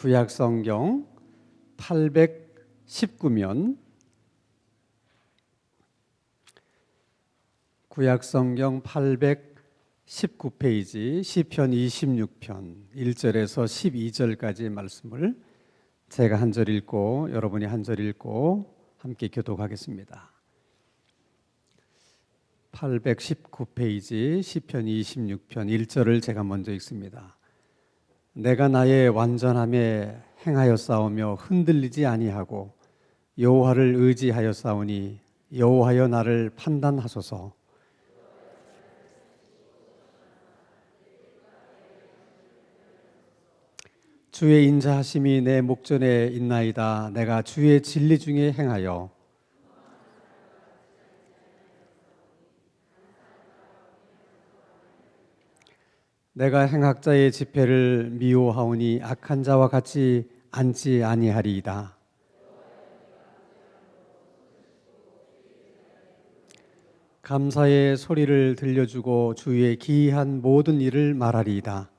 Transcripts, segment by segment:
구약성경 819면 구약성경 819페이지 시편 26편 1절에서 12절까지의 말씀을 제가 한 절 읽고 여러분이 한 절 읽고 함께 교독하겠습니다. 819페이지 시편 26편 1절을 제가 먼저 읽습니다. 내가 나의 완전함에 행하였사오며 흔들리지 아니하고 여호와를 의지하였사오니 여호와여 나를 판단하소서. 주의 인자하심이 내 목전에 있나이다. 내가 주의 진리 중에 행하여 내가 행악자의 집회를 미워하오니 악한 자와 같이 앉지 아니하리이다. 감사의 소리를 들려주고 주의 기이한 모든 일을 말하리이다.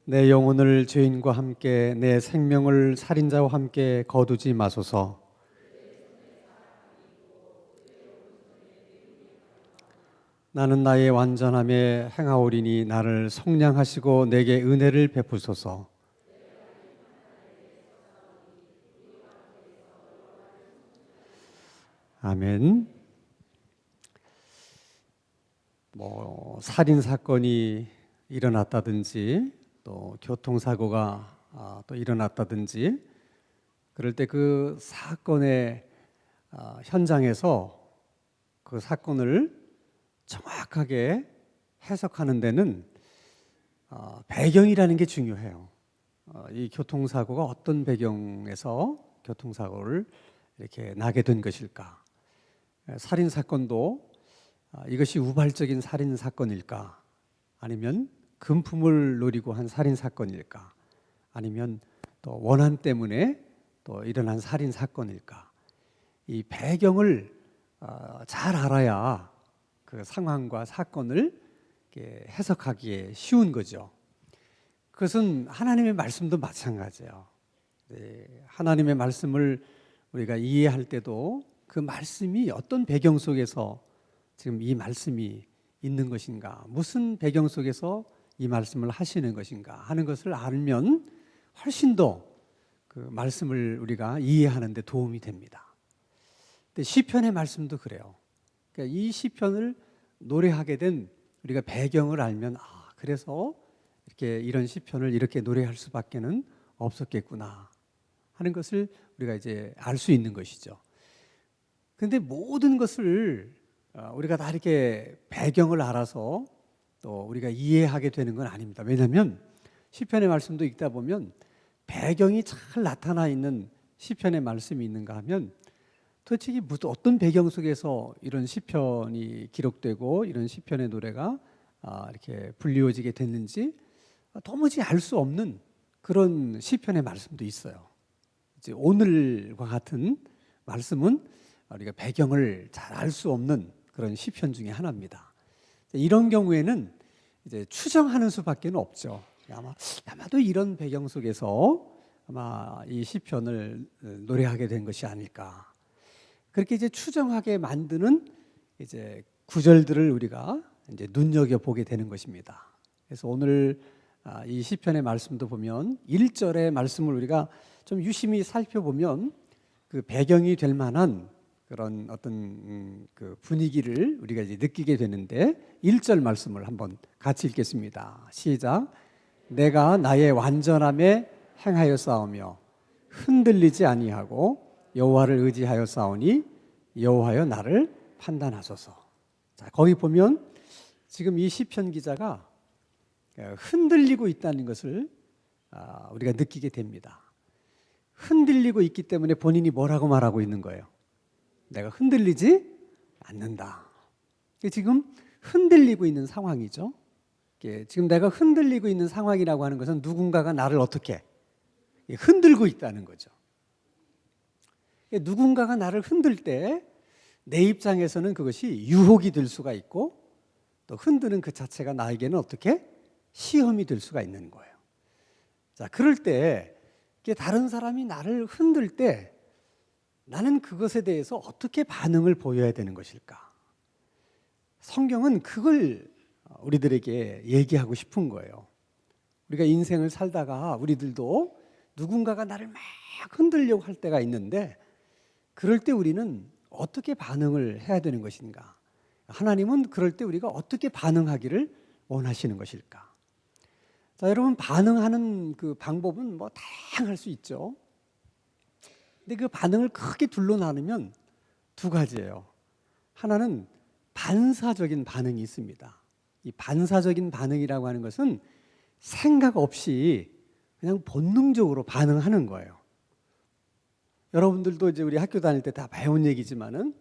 내 영혼을 죄인과 함께 내 생명을 살인자와 함께 거두지 마소서. 나는 나의 완전함에 행하오리니 나를 성량하시고 내게 은혜를 베푸소서. 아멘. 살인 사건이 일어났다든지 또 교통사고가 또 일어났다든지 그럴 때 그 사건의 현장에서 그 사건을 정확하게 해석하는 데는 배경이라는 게 중요해요. 이 교통사고가 어떤 배경에서 교통사고를 이렇게 나게 된 것일까? 살인사건도 이것이 우발적인 살인사건일까? 아니면 금품을 노리고 한 살인사건일까? 아니면 또 원한 때문에 또 일어난 살인사건일까? 이 배경을 잘 알아야 그 상황과 사건을 해석하기에 쉬운 거죠. 그것은 하나님의 말씀도 마찬가지예요. 하나님의 말씀을 우리가 이해할 때도 그 말씀이 어떤 배경 속에서 지금 이 말씀이 있는 것인가, 무슨 배경 속에서 이 말씀을 하시는 것인가 하는 것을 알면 훨씬 더 그 말씀을 우리가 이해하는 데 도움이 됩니다. 근데 시편의 말씀도 그래요. 그러니까 이 시편을 노래하게 된 우리가 배경을 알면 그래서 이렇게 이런 시편을 이렇게 노래할 수밖에는 없었겠구나 하는 것을 우리가 이제 알 수 있는 것이죠. 그런데 모든 것을 우리가 다 이렇게 배경을 알아서 또 우리가 이해하게 되는 건 아닙니다. 왜냐하면 시편의 말씀도 읽다 보면 배경이 잘 나타나 있는 시편의 말씀이 있는가 하면 도대체 무슨 어떤 배경 속에서 이런 시편이 기록되고 이런 시편의 노래가 이렇게 불리워지게 됐는지 도무지 알 수 없는 그런 시편의 말씀도 있어요. 이제 오늘과 같은 말씀은 우리가 배경을 잘 알 수 없는 그런 시편 중에 하나입니다. 이런 경우에는 이제 추정하는 수밖에 없죠. 아마도 이런 배경 속에서 아마 이 시편을 노래하게 된 것이 아닐까. 그렇게 이제 추정하게 만드는 이제 구절들을 우리가 이제 눈여겨 보게 되는 것입니다. 그래서 오늘 이 시편의 말씀도 보면 1절의 말씀을 우리가 좀 유심히 살펴보면 그 배경이 될 만한 그런 어떤 그 분위기를 우리가 이제 느끼게 되는데 1절 말씀을 한번 같이 읽겠습니다. 시작. 내가 나의 완전함에 행하였사오며 흔들리지 아니하고 여호와를 의지하여 싸우니 여호와여 나를 판단하소서. 자, 거기 보면 지금 이 시편 기자가 흔들리고 있다는 것을 우리가 느끼게 됩니다. 흔들리고 있기 때문에 본인이 뭐라고 말하고 있는 거예요? 내가 흔들리지 않는다. 지금 흔들리고 있는 상황이죠. 지금 내가 흔들리고 있는 상황이라고 하는 것은 누군가가 나를 어떻게 흔들고 있다는 거죠. 누군가가 나를 흔들 때 내 입장에서는 그것이 유혹이 될 수가 있고 또 흔드는 그 자체가 나에게는 어떻게 시험이 될 수가 있는 거예요. 자, 그럴 때 다른 사람이 나를 흔들 때 나는 그것에 대해서 어떻게 반응을 보여야 되는 것일까? 성경은 그걸 우리들에게 얘기하고 싶은 거예요. 우리가 인생을 살다가 우리들도 누군가가 나를 막 흔들려고 할 때가 있는데 그럴 때 우리는 어떻게 반응을 해야 되는 것인가? 하나님은 그럴 때 우리가 어떻게 반응하기를 원하시는 것일까? 자, 여러분, 반응하는 그 방법은 뭐 다양할 수 있죠. 근데 그 반응을 크게 둘로 나누면 두 가지예요. 하나는 반사적인 반응이 있습니다. 이 반사적인 반응이라고 하는 것은 생각 없이 그냥 본능적으로 반응하는 거예요. 여러분들도 이제 우리 학교 다닐 때 다 배운 얘기지만은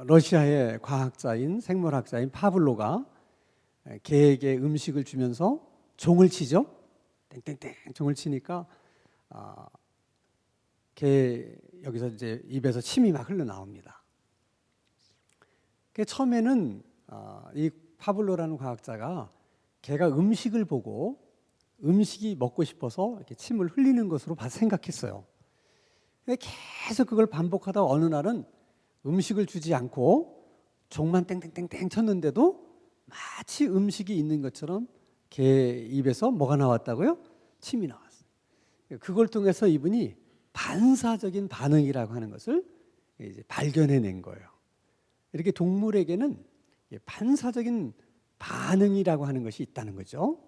러시아의 과학자인 생물학자인 파블로가 개에게 음식을 주면서 종을 치죠. 땡땡땡 종을 치니까 개 여기서 이제 입에서 침이 막 흘러나옵니다. 처음에는 이 파블로라는 과학자가 개가 음식을 보고 음식이 먹고 싶어서 이렇게 침을 흘리는 것으로 생각했어요. 근데 계속 그걸 반복하다 어느 날은 음식을 주지 않고 종만 땡땡땡땡 쳤는데도 마치 음식이 있는 것처럼 개 입에서 뭐가 나왔다고요? 침이 나왔어요. 그걸 통해서 이분이 반사적인 반응이라고 하는 것을 이제 발견해낸 거예요. 이렇게 동물에게는 반사적인 반응이라고 하는 것이 있다는 거죠.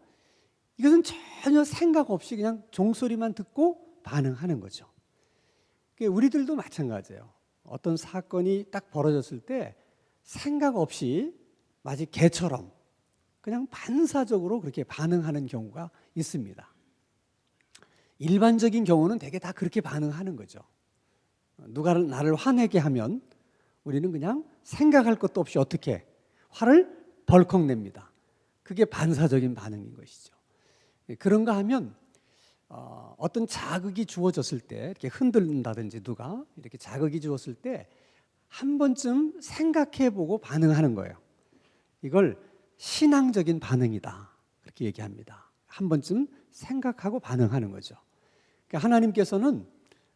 이것은 전혀 생각 없이 그냥 종소리만 듣고 반응하는 거죠. 우리들도 마찬가지예요. 어떤 사건이 딱 벌어졌을 때 생각 없이 마치 개처럼 그냥 반사적으로 그렇게 반응하는 경우가 있습니다. 일반적인 경우는 대개 다 그렇게 반응하는 거죠. 누가 나를 화내게 하면 우리는 그냥 생각할 것도 없이 어떻게 화를 벌컥 냅니다. 그게 반사적인 반응인 것이죠. 그런가 하면 어떤 자극이 주어졌을 때 이렇게 흔들린다든지 누가 이렇게 자극이 주었을 때 한 번쯤 생각해보고 반응하는 거예요. 이걸 신앙적인 반응이다 그렇게 얘기합니다. 한 번쯤 생각하고 반응하는 거죠. 그러니까 하나님께서는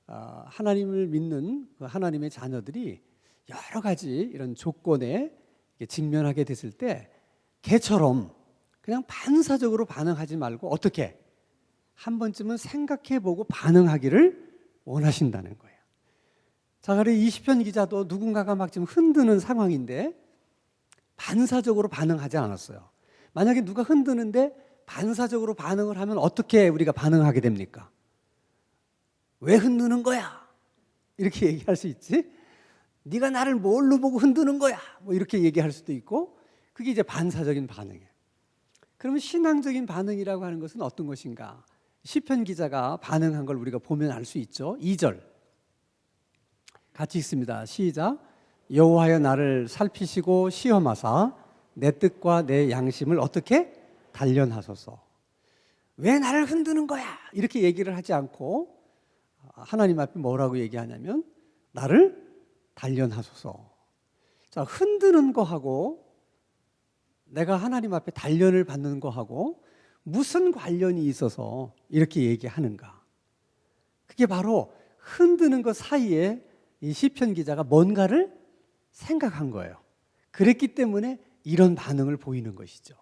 하나님을 믿는 그 하나님의 자녀들이 여러 가지 이런 조건에 직면하게 됐을 때 개처럼 그냥 반사적으로 반응하지 말고 어떻게 한 번쯤은 생각해보고 반응하기를 원하신다는 거예요. 자, 그래 이 시편 기자도 누군가가 막 지금 흔드는 상황인데 반사적으로 반응하지 않았어요. 만약에 누가 흔드는데 반사적으로 반응을 하면 어떻게 우리가 반응하게 됩니까? 왜 흔드는 거야? 이렇게 얘기할 수 있지. 네가 나를 뭘로 보고 흔드는 거야? 뭐 이렇게 얘기할 수도 있고 그게 이제 반사적인 반응이에요. 그러면 신앙적인 반응이라고 하는 것은 어떤 것인가? 시편 기자가 반응한 걸 우리가 보면 알 수 있죠. 2절 같이 읽습니다. 시작. 여호와여 나를 살피시고 시험하사 내 뜻과 내 양심을 어떻게 단련하소서. 왜 나를 흔드는 거야? 이렇게 얘기를 하지 않고 하나님 앞에 뭐라고 얘기하냐면 나를 단련하소서. 자, 흔드는 거하고 내가 하나님 앞에 단련을 받는 거하고 무슨 관련이 있어서 이렇게 얘기하는가? 그게 바로 흔드는 것 사이에 이 시편 기자가 뭔가를 생각한 거예요. 그랬기 때문에 이런 반응을 보이는 것이죠.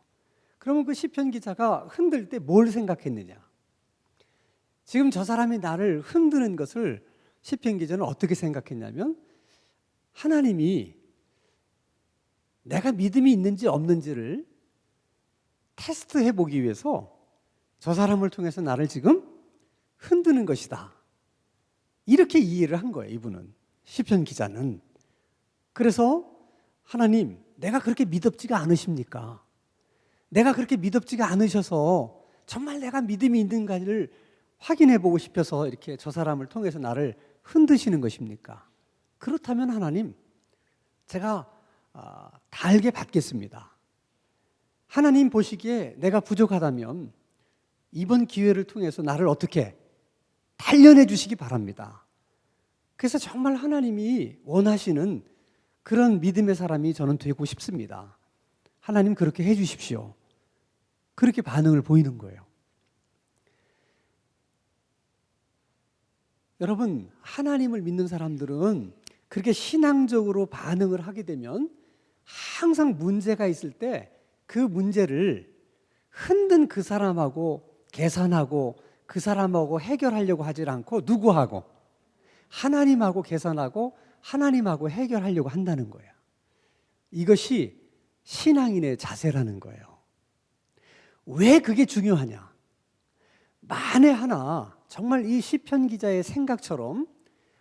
그러면 그 시편 기자가 흔들 때 뭘 생각했느냐? 지금 저 사람이 나를 흔드는 것을 시편 기자는 어떻게 생각했냐면 하나님이 내가 믿음이 있는지 없는지를 테스트해 보기 위해서 저 사람을 통해서 나를 지금 흔드는 것이다. 이렇게 이해를 한 거예요, 이분은. 시편 기자는. 그래서 하나님, 내가 그렇게 믿음지가 않으십니까? 내가 그렇게 믿음지가 않으셔서 정말 내가 믿음이 있는가를 확인해 보고 싶어서 이렇게 저 사람을 통해서 나를 흔드시는 것입니까? 그렇다면 하나님, 제가 달게 받겠습니다. 하나님 보시기에 내가 부족하다면 이번 기회를 통해서 나를 어떻게 단련해 주시기 바랍니다. 그래서 정말 하나님이 원하시는 그런 믿음의 사람이 저는 되고 싶습니다. 하나님 그렇게 해 주십시오. 그렇게 반응을 보이는 거예요. 여러분, 하나님을 믿는 사람들은 그렇게 신앙적으로 반응을 하게 되면 항상 문제가 있을 때 그 문제를 흔든 그 사람하고 계산하고 그 사람하고 해결하려고 하질 않고 누구하고? 하나님하고 계산하고 하나님하고 해결하려고 한다는 거예요. 이것이 신앙인의 자세라는 거예요. 왜 그게 중요하냐? 만에 하나 정말 이 시편 기자의 생각처럼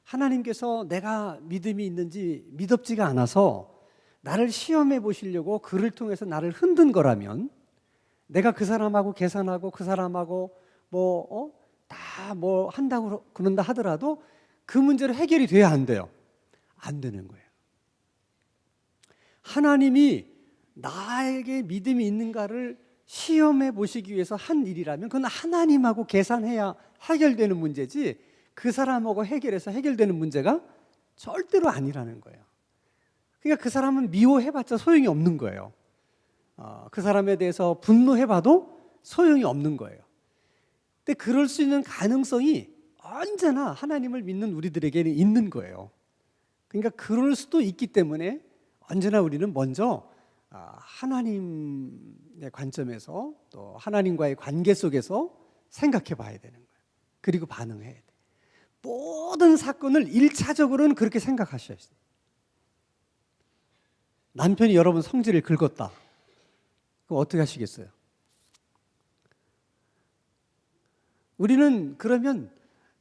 하나님께서 내가 믿음이 있는지 믿었지가 않아서 나를 시험해 보시려고 그를 통해서 나를 흔든 거라면, 내가 그 사람하고 계산하고 그 사람하고 다 한다고 그런다 하더라도 그 문제로 해결이 돼야 안 돼요? 안 되는 거예요. 하나님이 나에게 믿음이 있는가를 시험해 보시기 위해서 한 일이라면 그건 하나님하고 계산해야 해결되는 문제지, 그 사람하고 해결해서 해결되는 문제가 절대로 아니라는 거예요. 그러니까 그 사람은 미워해봤자 소용이 없는 거예요. 그 사람에 대해서 분노해봐도 소용이 없는 거예요. 근데 그럴 수 있는 가능성이 언제나 하나님을 믿는 우리들에게는 있는 거예요. 그러니까 그럴 수도 있기 때문에 언제나 우리는 먼저 하나님의 관점에서 또 하나님과의 관계 속에서 생각해 봐야 되는 거예요. 그리고 반응해야 돼요. 모든 사건을 1차적으로는 그렇게 생각하셔야 돼요. 남편이 여러분 성질을 긁었다. 그럼 어떻게 하시겠어요? 우리는 그러면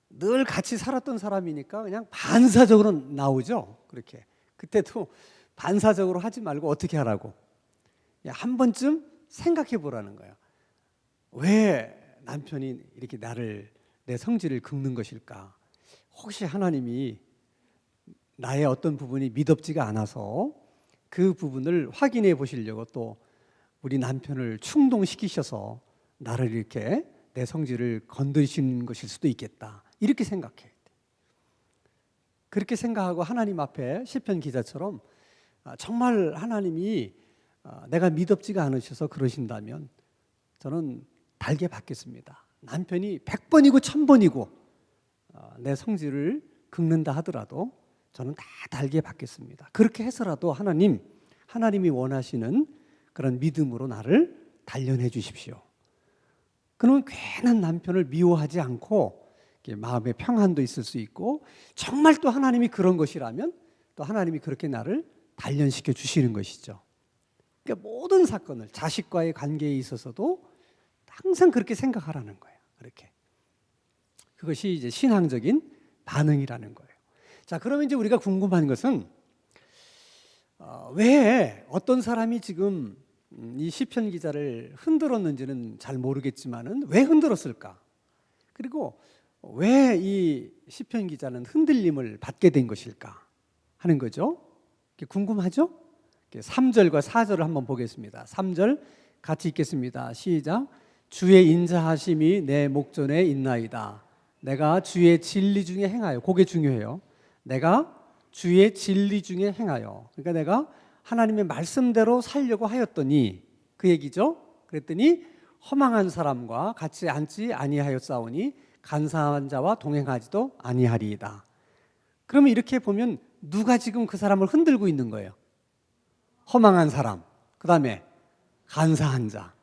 늘 같이 살았던 사람이니까 그냥 반사적으로 나오죠. 그렇게. 그때도 반사적으로 하지 말고 어떻게 하라고? 한 번쯤 생각해 보라는 거예요. 왜 남편이 이렇게 내 성질을 긁는 것일까? 혹시 하나님이 나의 어떤 부분이 미덥지가 않아서 그 부분을 확인해 보시려고 또 우리 남편을 충동시키셔서 나를 이렇게 내 성질을 건드리시는 것일 수도 있겠다. 이렇게 생각해야 돼. 그렇게 생각하고 하나님 앞에 시편 기자처럼 정말 하나님이 내가 미덥지가 않으셔서 그러신다면 저는 달게 받겠습니다. 남편이 100번이고 1000번이고 내 성질을 긁는다 하더라도 저는 다 달게 받겠습니다. 그렇게 해서라도 하나님이 원하시는 그런 믿음으로 나를 단련해 주십시오. 그러면 괜한 남편을 미워하지 않고 마음의 평안도 있을 수 있고, 정말 또 하나님이 그런 것이라면 또 하나님이 그렇게 나를 단련시켜 주시는 것이죠. 그러니까 모든 사건을, 자식과의 관계에 있어서도 항상 그렇게 생각하라는 거예요. 그렇게. 그것이 이제 신앙적인 반응이라는 거예요. 자, 그러면 이제 우리가 궁금한 것은 왜 어떤 사람이 지금 이 시편 기자를 흔들었는지는 잘 모르겠지만은 왜 흔들었을까? 그리고 왜 이 시편 기자는 흔들림을 받게 된 것일까 하는 거죠. 궁금하죠? 3절과 4절을 한번 보겠습니다. 3절 같이 읽겠습니다. 시작. 주의 인자하심이 내 목전에 있나이다. 내가 주의 진리 중에 행하여. 그게 중요해요. 내가 주의 진리 중에 행하여. 그러니까 내가 하나님의 말씀대로 살려고 하였더니, 그 얘기죠. 그랬더니 허망한 사람과 같이 앉지 아니하였사오니 간사한 자와 동행하지도 아니하리이다. 그러면 이렇게 보면 누가 지금 그 사람을 흔들고 있는 거예요? 허망한 사람, 그 다음에 간사한 자.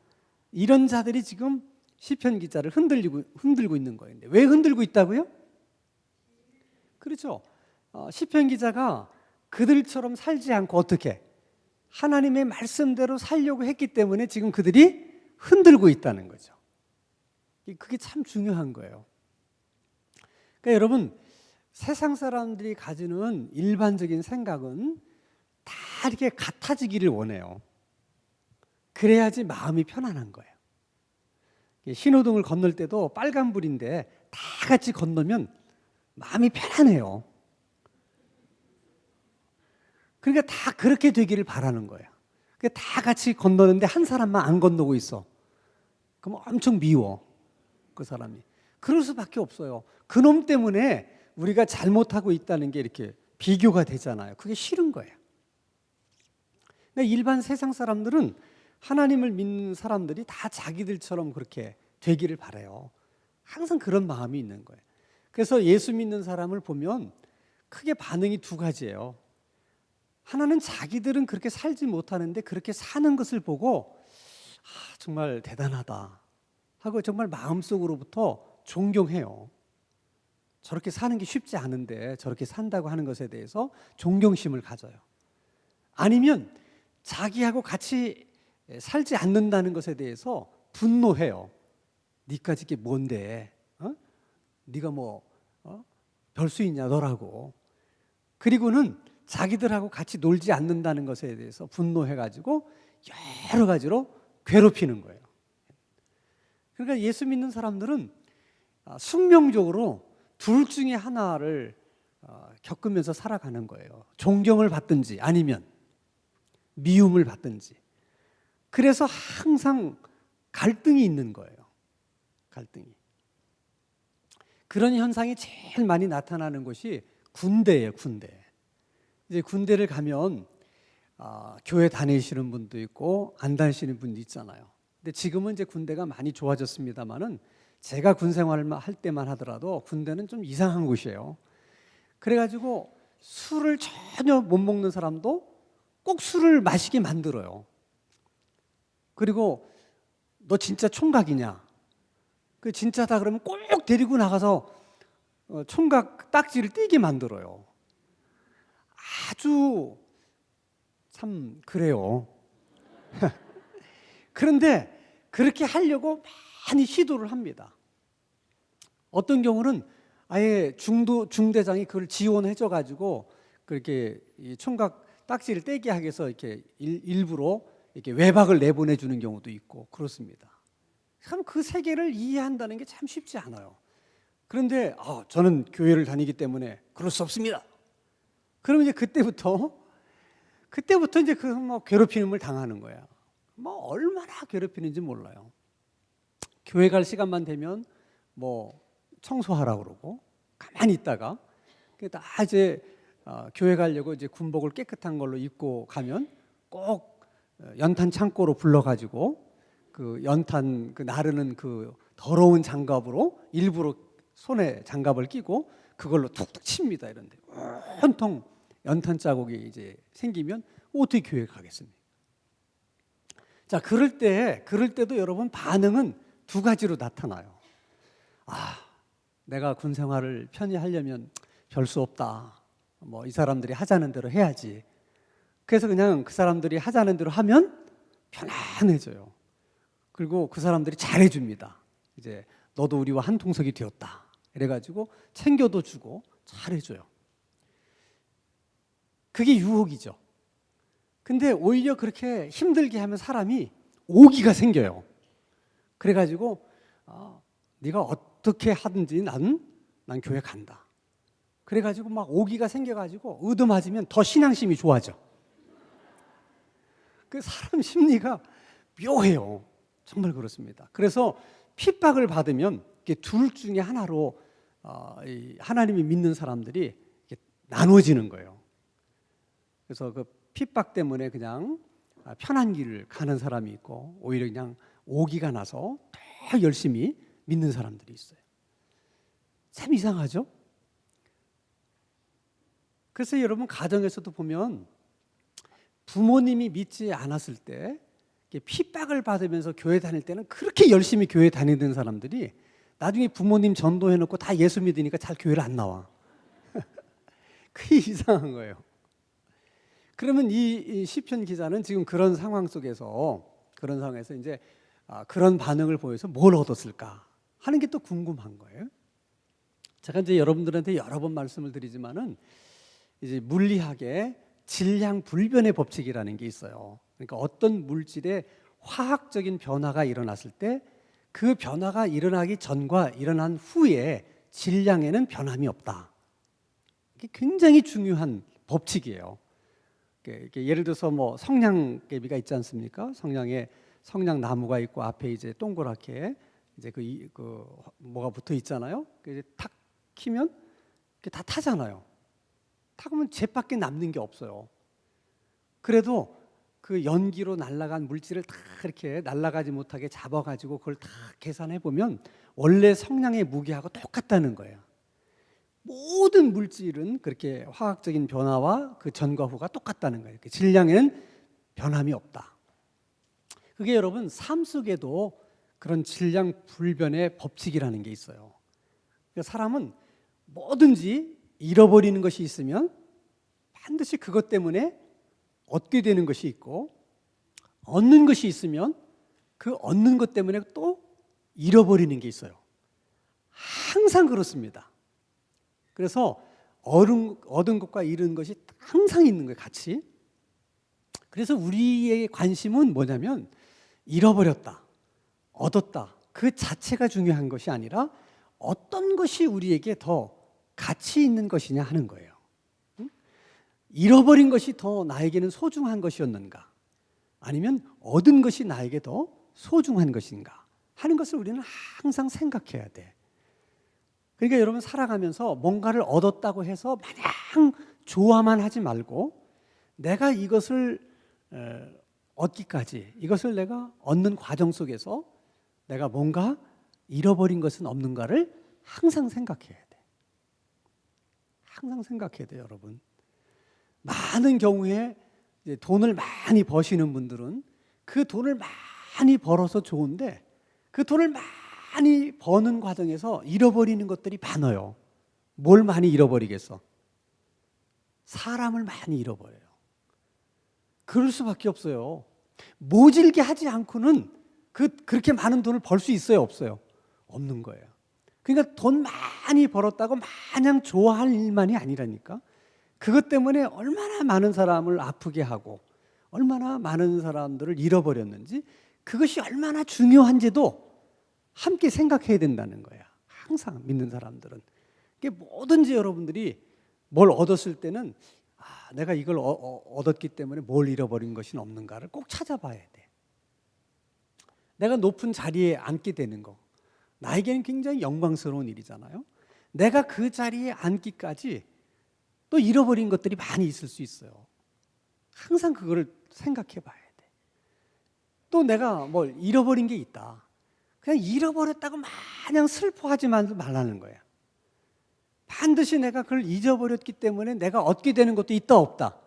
이런 자들이 지금 시편 기자를 흔들고 있는 거예요. 왜 흔들고 있다고요? 그렇죠. 시편 기자가 그들처럼 살지 않고 어떻게? 하나님의 말씀대로 살려고 했기 때문에 지금 그들이 흔들고 있다는 거죠. 그게 참 중요한 거예요. 그러니까 여러분, 세상 사람들이 가지는 일반적인 생각은 다 이렇게 같아지기를 원해요. 그래야지 마음이 편안한 거예요. 신호등을 건널 때도 빨간불인데 다 같이 건너면 마음이 편안해요. 그러니까 다 그렇게 되기를 바라는 거예요. 그러니까 다 같이 건너는데 한 사람만 안 건너고 있어. 그럼 엄청 미워, 그 사람이. 그럴 수밖에 없어요. 그놈 때문에 우리가 잘못하고 있다는 게 이렇게 비교가 되잖아요. 그게 싫은 거예요. 그러니까 일반 세상 사람들은 하나님을 믿는 사람들이 다 자기들처럼 그렇게 되기를 바라요. 항상 그런 마음이 있는 거예요. 그래서 예수 믿는 사람을 보면 크게 반응이 두 가지예요. 하나는 자기들은 그렇게 살지 못하는데 그렇게 사는 것을 보고 정말 대단하다 하고 정말 마음속으로부터 존경해요. 저렇게 사는 게 쉽지 않은데 저렇게 산다고 하는 것에 대해서 존경심을 가져요. 아니면 자기하고 같이 살지 않는다는 것에 대해서 분노해요. 니까지 이게 뭔데? 네가 뭐 별 수 있냐 너라고. 그리고는 자기들하고 같이 놀지 않는다는 것에 대해서 분노해가지고 여러 가지로 괴롭히는 거예요. 그러니까 예수 믿는 사람들은 숙명적으로 둘 중에 하나를 겪으면서 살아가는 거예요. 존경을 받든지 아니면 미움을 받든지. 그래서 항상 갈등이 있는 거예요. 갈등이. 그런 현상이 제일 많이 나타나는 곳이 군대예요. 군대. 이제 군대를 가면 교회 다니시는 분도 있고 안 다니시는 분도 있잖아요. 근데 지금은 이제 군대가 많이 좋아졌습니다만은 제가 군 생활을 할 때만 하더라도 군대는 좀 이상한 곳이에요. 그래가지고 술을 전혀 못 먹는 사람도 꼭 술을 마시게 만들어요. 그리고 너 진짜 총각이냐? 그 진짜다 그러면 꼭 데리고 나가서 총각 딱지를 띄게 만들어요. 아주 참 그래요. 그런데 그렇게 하려고 많이 시도를 합니다. 어떤 경우는 아예 중대장이 그걸 지원해줘 가지고 그렇게 이 총각 딱지를 떼게 하기 위해서 이렇게 일부러 이렇게 외박을 내보내 주는 경우도 있고 그렇습니다. 참 그 세계를 이해한다는 게 참 쉽지 않아요. 그런데 저는 교회를 다니기 때문에 그럴 수 없습니다. 그러면 이제 그때부터 이제 그 뭐 괴롭힘을 당하는 거야. 뭐 얼마나 괴롭히는지 몰라요. 교회 갈 시간만 되면 뭐 청소하라 그러고 가만히 있다가 다 이제 교회 가려고 이제 군복을 깨끗한 걸로 입고 가면 꼭 연탄 창고로 불러가지고 그 연탄 그 나르는 그 더러운 장갑으로 일부러 손에 장갑을 끼고 그걸로 툭툭 칩니다. 이런데 온통 연탄 자국이 이제 생기면 어떻게 교회 가겠습니까? 자, 그럴 때도 여러분 반응은 두 가지로 나타나요. 내가 군 생활을 편히 하려면 별 수 없다. 뭐 이 사람들이 하자는 대로 해야지. 그래서 그냥 그 사람들이 하자는 대로 하면 편안해져요. 그리고 그 사람들이 잘해줍니다. 이제 너도 우리와 한 통속이 되었다. 이래가지고 챙겨도 주고 잘해줘요. 그게 유혹이죠. 근데 오히려 그렇게 힘들게 하면 사람이 오기가 생겨요. 그래가지고 네가 어떻게 하든지 난 교회 간다. 그래가지고 막 오기가 생겨가지고 얻어맞으면 더 신앙심이 좋아져. 그 사람 심리가 묘해요. 정말 그렇습니다. 그래서 핍박을 받으면 둘 중에 하나로 하나님이 믿는 사람들이 나눠지는 거예요. 그래서 그 핍박 때문에 그냥 편한 길을 가는 사람이 있고 오히려 그냥 오기가 나서 더 열심히 믿는 사람들이 있어요. 참 이상하죠? 그래서 여러분 가정에서도 보면 부모님이 믿지 않았을 때 핍박을 받으면서 교회 다닐 때는 그렇게 열심히 교회 다니는 사람들이 나중에 부모님 전도해놓고 다 예수 믿으니까 잘 교회를 안 나와. 그게 이상한 거예요. 그러면 이 시편 기자는 지금 그런 상황 속에서 이제 그런 반응을 보여서 뭘 얻었을까 하는 게 또 궁금한 거예요. 제가 이제 여러분들한테 여러 번 말씀을 드리지만은 이제 물리학의 질량 불변의 법칙이라는 게 있어요. 그러니까 어떤 물질의 화학적인 변화가 일어났을 때 그 변화가 일어나기 전과 일어난 후에 질량에는 변함이 없다. 이게 굉장히 중요한 법칙이에요. 예를 들어서 뭐 성냥개비가 있지 않습니까? 성냥 나무가 있고 앞에 이제 동그랗게 이제 그 뭐가 붙어 있잖아요. 이제 탁 키면 다 타잖아요. 타면 jet밖에 남는 게 없어요. 그래도 그 연기로 날아간 물질을 다 이렇게 날아가지 못하게 잡아가지고 그걸 다 계산해 보면 원래 성량의 무게하고 똑같다는 거예요. 모든 물질은 그렇게 화학적인 변화와 그 전과 후가 똑같다는 거예요. 질량에는 변함이 없다. 그게 여러분 삶 속에도 그런 질량 불변의 법칙이라는 게 있어요. 그러니까 사람은 뭐든지 잃어버리는 것이 있으면 반드시 그것 때문에 얻게 되는 것이 있고, 얻는 것이 있으면 그 얻는 것 때문에 또 잃어버리는 게 있어요. 항상 그렇습니다. 그래서 얻은 것과 잃은 것이 항상 있는 거예요, 같이. 그래서 우리의 관심은 뭐냐면 잃어버렸다, 얻었다, 그 자체가 중요한 것이 아니라 어떤 것이 우리에게 더 가치 있는 것이냐 하는 거예요. 잃어버린 것이 더 나에게는 소중한 것이었는가, 아니면 얻은 것이 나에게 더 소중한 것인가 하는 것을 우리는 항상 생각해야 돼. 그러니까 여러분 살아가면서 뭔가를 얻었다고 해서 마냥 좋아만 하지 말고, 내가 이것을 얻기까지, 이것을 내가 얻는 과정 속에서 내가 뭔가 잃어버린 것은 없는가를 항상 생각해야 돼. 항상 생각해야 돼요, 여러분. 많은 경우에 이제 돈을 많이 버시는 분들은 그 돈을 많이 벌어서 좋은데 그 돈을 많이 버는 과정에서 잃어버리는 것들이 많아요. 뭘 많이 잃어버리겠어? 사람을 많이 잃어버려요. 그럴 수밖에 없어요. 모질게 하지 않고는 그렇게 많은 돈을 벌 수 있어요, 없어요? 없는 거예요. 그러니까 돈 많이 벌었다고 마냥 좋아할 일만이 아니라니까. 그것 때문에 얼마나 많은 사람을 아프게 하고 얼마나 많은 사람들을 잃어버렸는지, 그것이 얼마나 중요한지도 함께 생각해야 된다는 거야. 항상 믿는 사람들은. 뭐든지 여러분들이 뭘 얻었을 때는 내가 이걸 얻었기 때문에 뭘 잃어버린 것이 없는가를 꼭 찾아봐야 돼. 내가 높은 자리에 앉게 되는 거, 나에게는 굉장히 영광스러운 일이잖아요. 내가 그 자리에 앉기까지 또 잃어버린 것들이 많이 있을 수 있어요. 항상 그거를 생각해 봐야 돼. 또 내가 뭘 잃어버린 게 있다. 그냥 잃어버렸다고 마냥 슬퍼하지 말라는 거야. 반드시 내가 그걸 잊어버렸기 때문에 내가 얻게 되는 것도 있다, 없다?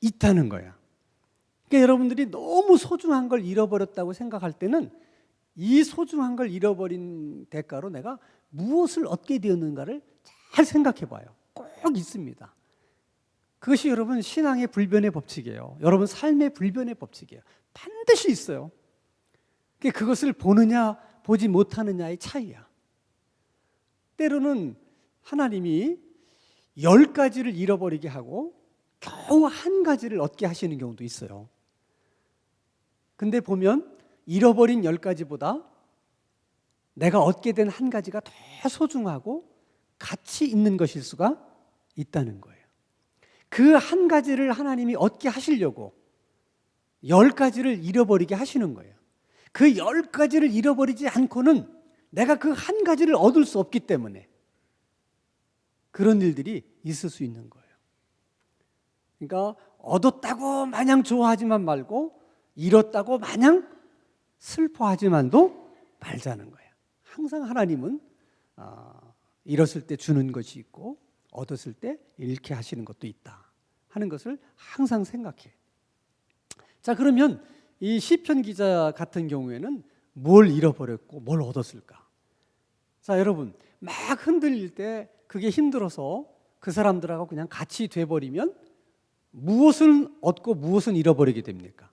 있다는 거야. 그러니까 여러분들이 너무 소중한 걸 잃어버렸다고 생각할 때는 이 소중한 걸 잃어버린 대가로 내가 무엇을 얻게 되었는가를 잘 생각해 봐요. 꼭 있습니다. 그것이 여러분 신앙의 불변의 법칙이에요. 여러분 삶의 불변의 법칙이에요. 반드시 있어요. 그것을 보느냐 보지 못하느냐의 차이야. 때로는 하나님이 10가지를 잃어버리게 하고 겨우 한 가지를 얻게 하시는 경우도 있어요. 근데 보면 잃어버린 10가지보다 내가 얻게 된 한 가지가 더 소중하고 가치 있는 것일 수가 있다는 거예요. 그 한 가지를 하나님이 얻게 하시려고 10가지를 잃어버리게 하시는 거예요. 그 10가지를 잃어버리지 않고는 내가 그 한 가지를 얻을 수 없기 때문에 그런 일들이 있을 수 있는 거예요. 그러니까 얻었다고 마냥 좋아하지만 말고 잃었다고 마냥 슬퍼하지만도 말자는 거예요. 항상 하나님은 잃었을 때 주는 것이 있고 얻었을 때 잃게 하시는 것도 있다 하는 것을 항상 생각해. 자, 그러면 이 시편 기자 같은 경우에는 뭘 잃어버렸고 뭘 얻었을까? 자, 여러분 막 흔들릴 때 그게 힘들어서 그 사람들하고 그냥 같이 돼버리면 무엇을 얻고 무엇은 잃어버리게 됩니까?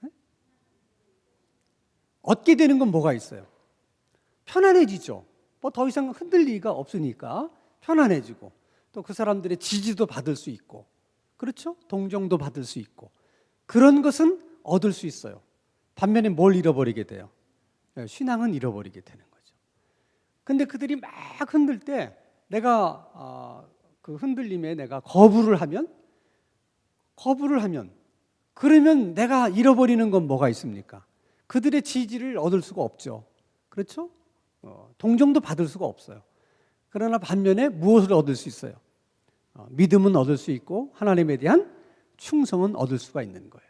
네? 얻게 되는 건 뭐가 있어요? 편안해지죠. 뭐 더 이상 흔들리기가 없으니까 편안해지고, 또 그 사람들의 지지도 받을 수 있고, 그렇죠? 동정도 받을 수 있고, 그런 것은 얻을 수 있어요. 반면에 뭘 잃어버리게 돼요? 신앙은 잃어버리게 되는 거죠. 근데 그들이 막 흔들 때 내가 그 흔들림에 내가 거부를 하면 그러면 내가 잃어버리는 건 뭐가 있습니까? 그들의 지지를 얻을 수가 없죠. 그렇죠? 동정도 받을 수가 없어요. 그러나 반면에 무엇을 얻을 수 있어요? 믿음은 얻을 수 있고 하나님에 대한 충성은 얻을 수가 있는 거예요.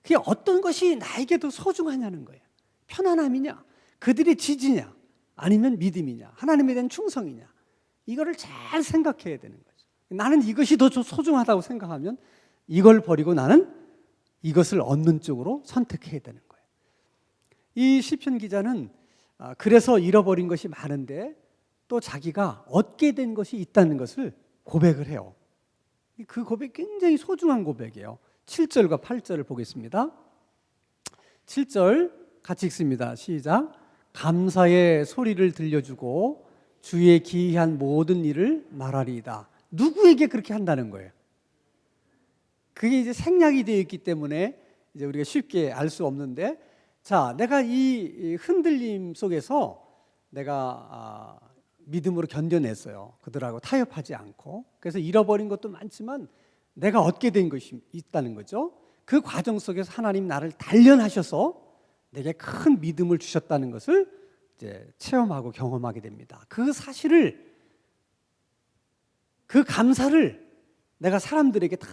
그게 어떤 것이 나에게도 소중하냐는 거예요. 편안함이냐, 그들의 지지냐, 아니면 믿음이냐, 하나님에 대한 충성이냐, 이거를 잘 생각해야 되는 거죠. 나는 이것이 더 소중하다고 생각하면 이걸 버리고 나는 이것을 얻는 쪽으로 선택해야 되는 거예요. 이 시편 기자는 그래서 잃어버린 것이 많은데 또 자기가 얻게 된 것이 있다는 것을 고백을 해요. 그 고백이 굉장히 소중한 고백이에요. 7절과 8절을 보겠습니다. 7절 같이 읽습니다. 시작. 감사의 소리를 들려주고 주의 기이한 모든 일을 말하리이다. 누구에게 그렇게 한다는 거예요? 그게 이제 생략이 되어 있기 때문에 이제 우리가 쉽게 알 수 없는데, 자, 내가 이 흔들림 속에서 내가 믿음으로 견뎌냈어요. 그들하고 타협하지 않고. 그래서 잃어버린 것도 많지만 내가 얻게 된 것이 있다는 거죠. 그 과정 속에서 하나님 나를 단련하셔서 내게 큰 믿음을 주셨다는 것을 이제 체험하고 경험하게 됩니다. 그 사실을, 그 감사를 내가 사람들에게 다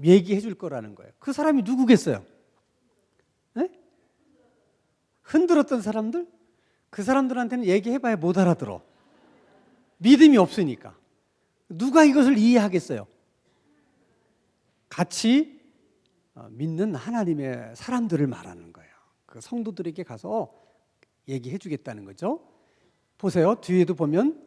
얘기해 줄 거라는 거예요. 그 사람이 누구겠어요? 네? 흔들었던 사람들? 그 사람들한테는 얘기해봐야 못 알아들어. 믿음이 없으니까. 누가 이것을 이해하겠어요? 같이 믿는 하나님의 사람들을 말하는 거예요. 그 성도들에게 가서 얘기해 주겠다는 거죠. 보세요. 뒤에도 보면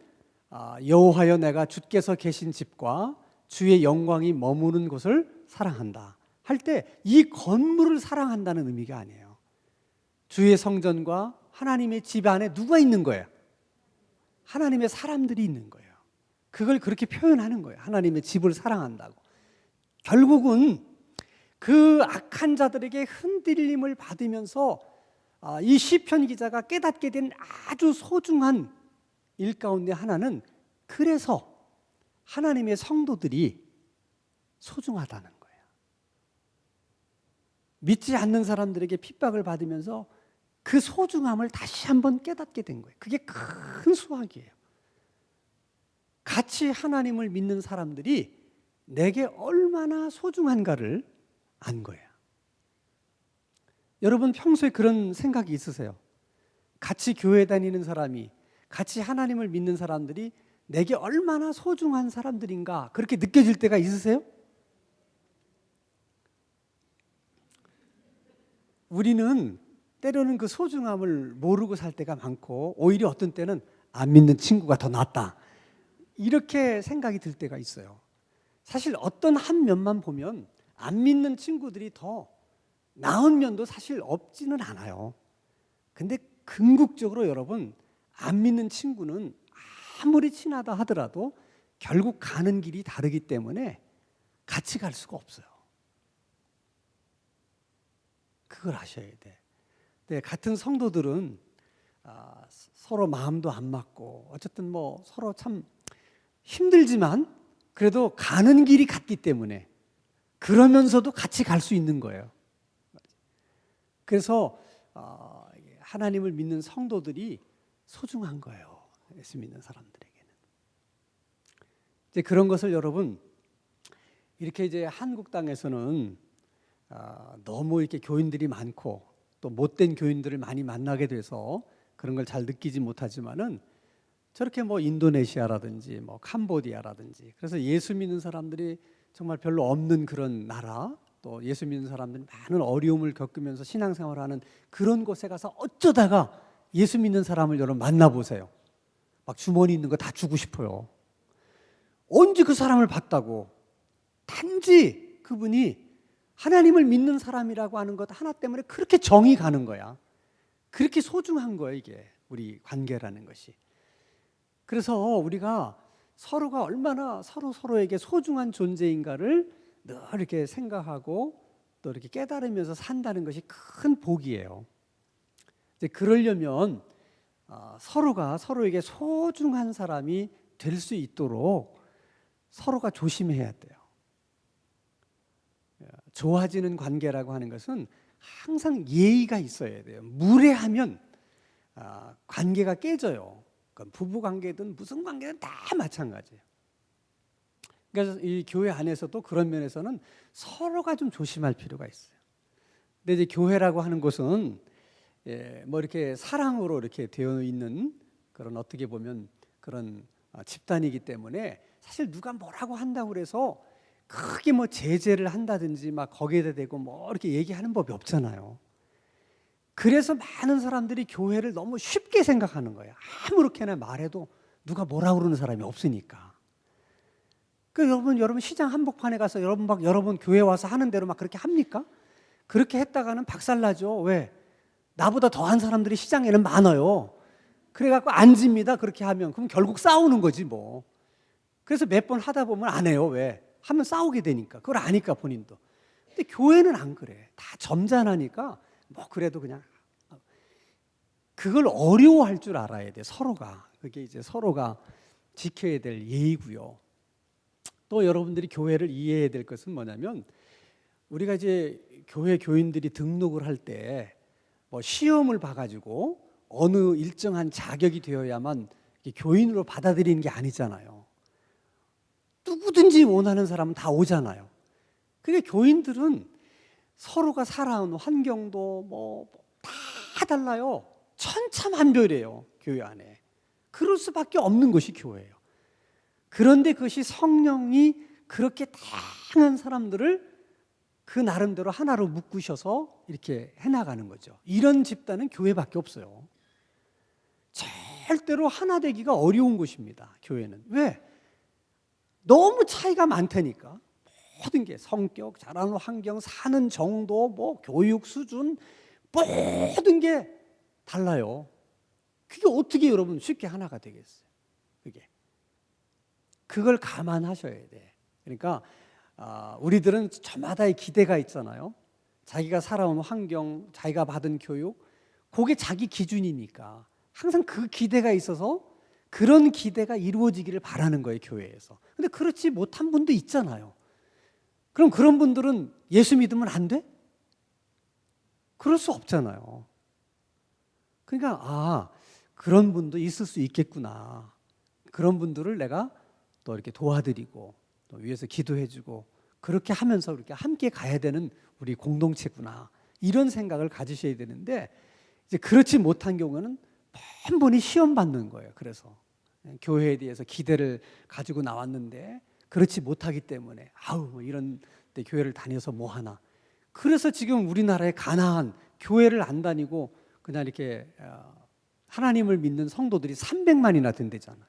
여호와여 내가 주께서 계신 집과 주의 영광이 머무는 곳을 사랑한다 할 때 이 건물을 사랑한다는 의미가 아니에요. 주의 성전과 하나님의 집 안에 누가 있는 거예요? 하나님의 사람들이 있는 거예요. 그걸 그렇게 표현하는 거예요. 하나님의 집을 사랑한다고. 결국은 그 악한 자들에게 흔들림을 받으면서 이 시편 기자가 깨닫게 된 아주 소중한 일 가운데 하나는, 그래서 하나님의 성도들이 소중하다는 거예요. 믿지 않는 사람들에게 핍박을 받으면서 그 소중함을 다시 한번 깨닫게 된 거예요. 그게 큰 수확이에요. 같이 하나님을 믿는 사람들이 내게 얼마나 소중한가를 안 거예요. 여러분 평소에 그런 생각이 있으세요? 같이 교회 다니는 사람이, 같이 하나님을 믿는 사람들이 내게 얼마나 소중한 사람들인가 그렇게 느껴질 때가 있으세요? 우리는 때로는 그 소중함을 모르고 살 때가 많고, 오히려 어떤 때는 안 믿는 친구가 더 낫다 이렇게 생각이 들 때가 있어요. 사실 어떤 한 면만 보면 안 믿는 친구들이 더 나은 면도 사실 없지는 않아요. 근데 궁극적으로 여러분, 안 믿는 친구는 아무리 친하다 하더라도 결국 가는 길이 다르기 때문에 같이 갈 수가 없어요. 그걸 아셔야 돼. 네, 같은 성도들은 서로 마음도 안 맞고 어쨌든 뭐 서로 참 힘들지만 그래도 가는 길이 같기 때문에 그러면서도 같이 갈 수 있는 거예요. 그래서 하나님을 믿는 성도들이 소중한 거예요. 예수 믿는 사람들에게는. 이제 그런 것을 여러분, 이렇게 이제 한국 땅에서는 너무 이렇게 교인들이 많고 또 못된 교인들을 많이 만나게 돼서 그런 걸 잘 느끼지 못하지만은, 저렇게 뭐 인도네시아라든지 뭐 캄보디아라든지, 그래서 예수 믿는 사람들이 정말 별로 없는 그런 나라, 또 예수 믿는 사람들이 많은 어려움을 겪으면서 신앙생활하는 그런 곳에 가서 어쩌다가 예수 믿는 사람을 여러분 만나보세요. 막 주머니 있는 거 다 주고 싶어요. 언제 그 사람을 봤다고? 단지 그분이 하나님을 믿는 사람이라고 하는 것 하나 때문에 그렇게 정이 가는 거야. 그렇게 소중한 거예요, 이게 우리 관계라는 것이. 그래서 우리가 서로가 얼마나 서로에게 소중한 존재인가를 늘 이렇게 생각하고 또 이렇게 깨달으면서 산다는 것이 큰 복이에요. 이제 그러려면 서로가 서로에게 소중한 사람이 될 수 있도록 서로가 조심해야 돼요. 좋아지는 관계라고 하는 것은 항상 예의가 있어야 돼요. 무례하면 관계가 깨져요. 부부 관계든 무슨 관계든 다 마찬가지예요. 그래서 이 교회 안에서도 그런 면에서는 서로가 좀 조심할 필요가 있어요. 근데 이제 교회라고 하는 곳은 뭐 이렇게 사랑으로 이렇게 되어 있는 그런 어떻게 보면 그런 집단이기 때문에 사실 누가 뭐라고 한다고 그래서 크게 뭐 제재를 한다든지 막 거기에다 대고 뭐 이렇게 얘기하는 법이 없잖아요. 그래서 많은 사람들이 교회를 너무 쉽게 생각하는 거예요. 아무렇게나 말해도 누가 뭐라고 그러는 사람이 없으니까. 그 여러분 시장 한복판에 가서 여러분 교회 와서 하는 대로 막 그렇게 합니까? 그렇게 했다가는 박살나죠. 왜? 나보다 더한 사람들이 시장에는 많아요. 그래갖고 앉습니다. 그렇게 하면. 그럼 결국 싸우는 거지 뭐. 그래서 몇 번 하다 보면 안 해요. 왜? 하면 싸우게 되니까. 그걸 아니까 본인도. 근데 교회는 안 그래. 다 점잖으니까 뭐 그래도 그냥 그걸 어려워할 줄 알아야 돼. 서로가. 그게 이제 서로가 지켜야 될 예의고요. 또 여러분들이 교회를 이해해야 될 것은 뭐냐면 우리가 이제 교회 교인들이 등록을 할 때 뭐 시험을 봐가지고 어느 일정한 자격이 되어야만 교인으로 받아들이는 게 아니잖아요. 누구든지 원하는 사람은 다 오잖아요. 그게 교인들은 서로가 살아온 환경도 뭐 다 달라요. 천차만별이에요. 교회 안에. 그럴 수밖에 없는 것이 교회예요. 그런데 그것이 성령이 그렇게 다양한 사람들을 그 나름대로 하나로 묶으셔서 이렇게 해나가는 거죠. 이런 집단은 교회밖에 없어요. 절대로 하나 되기가 어려운 곳입니다. 교회는. 왜? 너무 차이가 많다니까. 모든 게 성격, 자라는 환경, 사는 정도, 뭐 교육 수준, 모든 게 달라요. 그게 어떻게 여러분 쉽게 하나가 되겠어요? 그걸 감안하셔야 돼. 그러니까 우리들은 저마다의 기대가 있잖아요. 자기가 살아온 환경, 자기가 받은 교육, 그게 자기 기준이니까 항상 그 기대가 있어서 그런 기대가 이루어지기를 바라는 거예요, 교회에서. 근데 그렇지 못한 분도 있잖아요. 그럼 그런 분들은 예수 믿으면 안 돼? 그럴 수 없잖아요. 그러니까 그런 분도 있을 수 있겠구나. 그런 분들을 내가 또 이렇게 도와드리고 또 위해서 기도해주고 그렇게 하면서 이렇게 함께 가야 되는 우리 공동체구나. 이런 생각을 가지셔야 되는데 이제 그렇지 못한 경우는 번번이 시험 받는 거예요. 그래서 교회에 대해서 기대를 가지고 나왔는데 그렇지 못하기 때문에 뭐 이런 데 교회를 다녀서 뭐 하나. 그래서 지금 우리나라에 가난한 교회를 안 다니고 그냥 이렇게 하나님을 믿는 성도들이 300만이나 된대잖아요.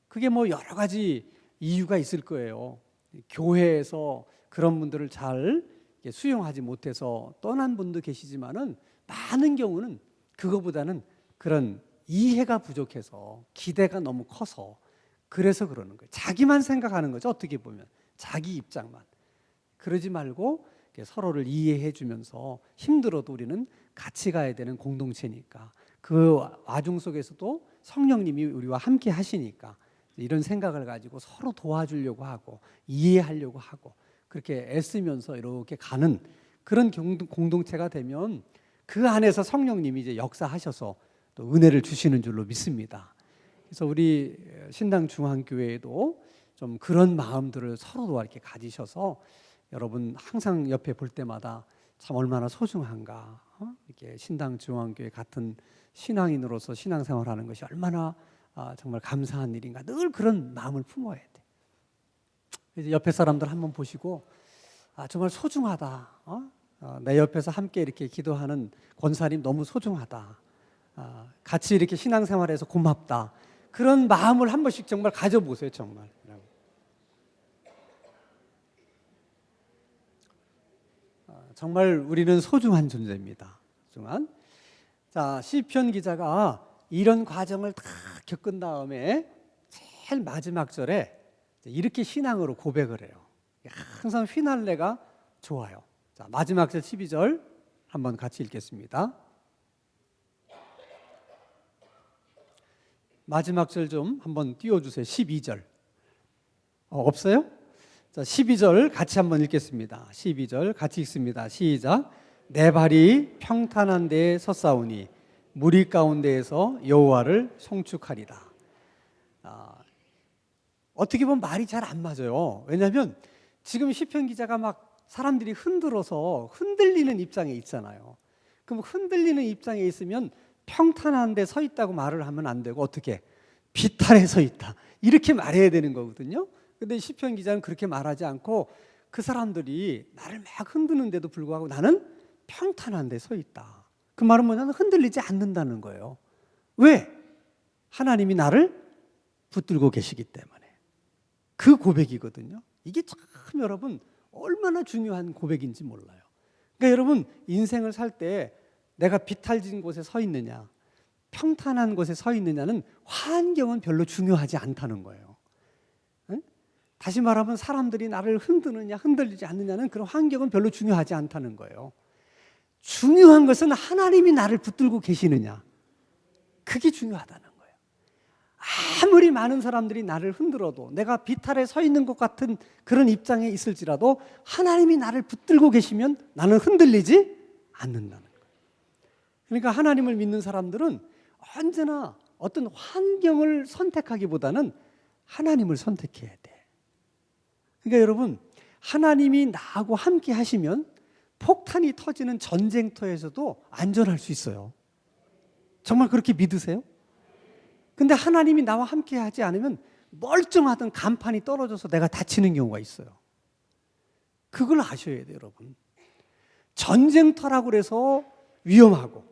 그게 뭐 여러 가지 이유가 있을 거예요. 교회에서 그런 분들을 잘 수용하지 못해서 떠난 분도 계시지만은 많은 경우는 그거보다는 그런 이해가 부족해서 기대가 너무 커서 그래서 그러는 거예요. 자기만 생각하는 거죠. 어떻게 보면 자기 입장만. 그러지 말고 서로를 이해해 주면서 힘들어도 우리는 같이 가야 되는 공동체니까 그 와중 속에서도 성령님이 우리와 함께 하시니까 이런 생각을 가지고 서로 도와주려고 하고 이해하려고 하고 그렇게 애쓰면서 이렇게 가는 그런 공동체가 되면 그 안에서 성령님이 이제 역사하셔서 또 은혜를 주시는 줄로 믿습니다. 그래서 우리 신당 중앙교회에도 좀 그런 마음들을 서로 이렇게 가지셔서 여러분 항상 옆에 볼 때마다 참 얼마나 소중한가. 이렇게 신당 중앙교회 같은 신앙인으로서 신앙생활하는 것이 얼마나 정말 감사한 일인가. 늘 그런 마음을 품어야 돼. 이제 옆에 사람들 한번 보시고 정말 소중하다. 내 옆에서 함께 이렇게 기도하는 권사님 너무 소중하다. 같이 이렇게 신앙생활해서 고맙다. 그런 마음을 한 번씩 정말 가져보세요. 정말. 정말 우리는 소중한 존재입니다. 소중한. 자, 시편 기자가 이런 과정을 다 겪은 다음에 제일 마지막 절에 이렇게 신앙으로 고백을 해요. 항상 휘날레가 좋아요. 자, 마지막 절 12절 한번 같이 읽겠습니다. 마지막 절 좀 한번 띄워주세요. 12절. 없어요? 자, 12절 같이 한번 읽겠습니다. 12절 같이 읽습니다. 시작. 내 발이 평탄한 데에 섰사오니 무리 가운데에서 여호와를 송축하리라. 어떻게 보면 말이 잘 안 맞아요. 왜냐하면 지금 시편 기자가 막 사람들이 흔들어서 흔들리는 입장에 있잖아요. 그럼 흔들리는 입장에 있으면 평탄한 데 서 있다고 말을 하면 안 되고 어떻게? 비탈에 서 있다. 이렇게 말해야 되는 거거든요. 근데 시편 기자는 그렇게 말하지 않고 그 사람들이 나를 막 흔드는데도 불구하고 나는 평탄한 데 서 있다. 그 말은 뭐냐면 흔들리지 않는다는 거예요. 왜? 하나님이 나를 붙들고 계시기 때문에. 그 고백이거든요. 이게 참 여러분 얼마나 중요한 고백인지 몰라요. 그러니까 여러분 인생을 살 때 내가 비탈진 곳에 서 있느냐 평탄한 곳에 서 있느냐는 환경은 별로 중요하지 않다는 거예요. 응? 다시 말하면 사람들이 나를 흔드느냐 흔들리지 않느냐는 그런 환경은 별로 중요하지 않다는 거예요. 중요한 것은 하나님이 나를 붙들고 계시느냐, 그게 중요하다는 거예요. 아무리 많은 사람들이 나를 흔들어도 내가 비탈에 서 있는 것 같은 그런 입장에 있을지라도 하나님이 나를 붙들고 계시면 나는 흔들리지 않는다는 거예요. 그러니까 하나님을 믿는 사람들은 언제나 어떤 환경을 선택하기보다는 하나님을 선택해야 돼. 그러니까 여러분 하나님이 나하고 함께 하시면 폭탄이 터지는 전쟁터에서도 안전할 수 있어요. 정말 그렇게 믿으세요? 근데 하나님이 나와 함께 하지 않으면 멀쩡하던 간판이 떨어져서 내가 다치는 경우가 있어요. 그걸 아셔야 돼요, 여러분. 전쟁터라고 해서 위험하고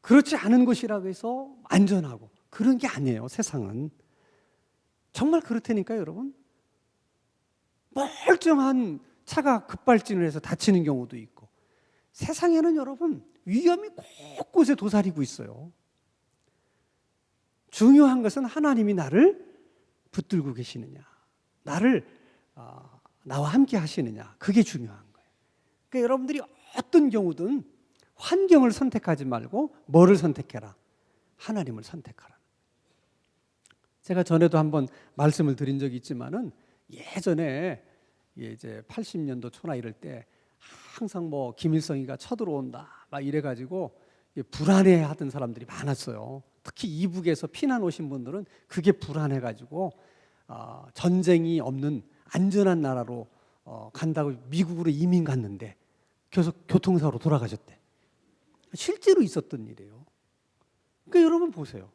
그렇지 않은 곳이라고 해서 안전하고 그런 게 아니에요, 세상은. 정말 그렇다니까요, 여러분. 멀쩡한 차가 급발진을 해서 다치는 경우도 있고 세상에는 여러분 위험이 곳곳에 도사리고 있어요. 중요한 것은 하나님이 나를 붙들고 계시느냐, 나를 나와 함께 하시느냐, 그게 중요한 거예요. 그러니까 여러분들이 어떤 경우든 환경을 선택하지 말고 뭐를 선택해라? 하나님을 선택하라. 제가 전에도 한번 말씀을 드린 적이 있지만은 예전에 이제 80년도 초나 이럴 때 항상 뭐 김일성이가 쳐들어온다 막 이래가지고 불안해하던 사람들이 많았어요. 특히 이북에서 피난 오신 분들은 그게 불안해가지고 전쟁이 없는 안전한 나라로 간다고 미국으로 이민 갔는데 교통사고로 돌아가셨대. 실제로 있었던 일이에요. 그러니까 여러분 보세요.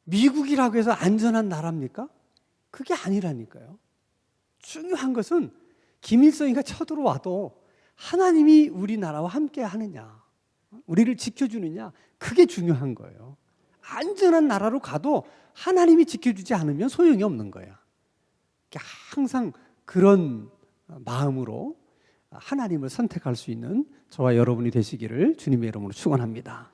미국이라고 해서 안전한 나라입니까? 그게 아니라니까요. 중요한 것은 김일성이가 쳐들어와도 하나님이 우리나라와 함께 하느냐, 우리를 지켜주느냐, 그게 중요한 거예요. 안전한 나라로 가도 하나님이 지켜주지 않으면 소용이 없는 거야. 항상 그런 마음으로 하나님을 선택할 수 있는 저와 여러분이 되시기를 주님의 이름으로 축원합니다.